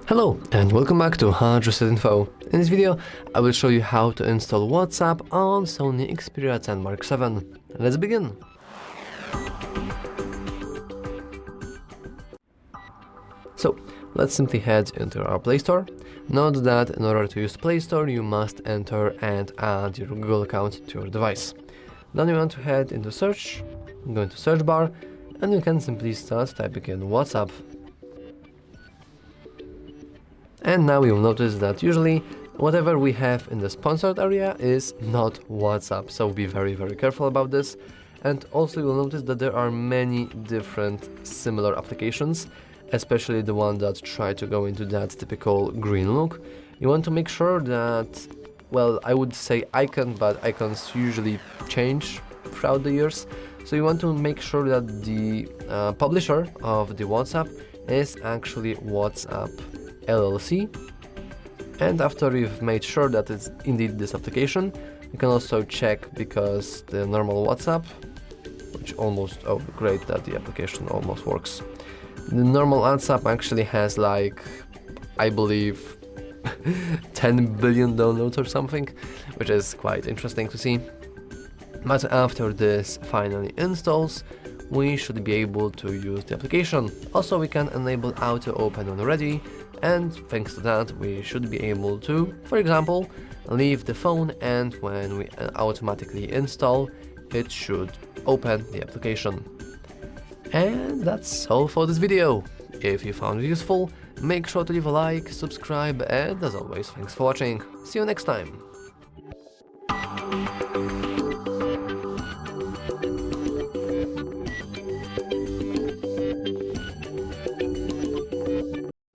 Hello and welcome back to HardReset.Info. In this video, I will show you how to install WhatsApp on SONY Xperia 10 Mark VII. Let's begin! So, let's simply head into our Play Store. Note that in order to use Play Store, you must enter and add your Google account to your device. Then you want to head into search, go into search bar, and you can simply start typing in WhatsApp. And now you'll notice that usually whatever we have in the sponsored area is not WhatsApp, so be very careful about this. And also you'll notice that there are many different similar applications, especially the one that try to go into that typical green look. You want to make sure that, well, I would say icon, but icons usually change throughout the years. So you want to make sure that the publisher of the WhatsApp is actually WhatsApp LLC, and after you've made sure that it's indeed this application, you can also check because the normal WhatsApp, which almost, oh great that the application almost works. The normal WhatsApp actually has like, I believe 10 billion downloads or something, which is quite interesting to see. But after this finally installs, we should be able to use the application. Also, we can enable auto open when ready, and thanks to that we should be able to, for example, leave the phone, and when we automatically install, it should open the application. And that's all for this video. If you found it useful, make sure to leave a like, subscribe, and as always, thanks for watching. See you next time.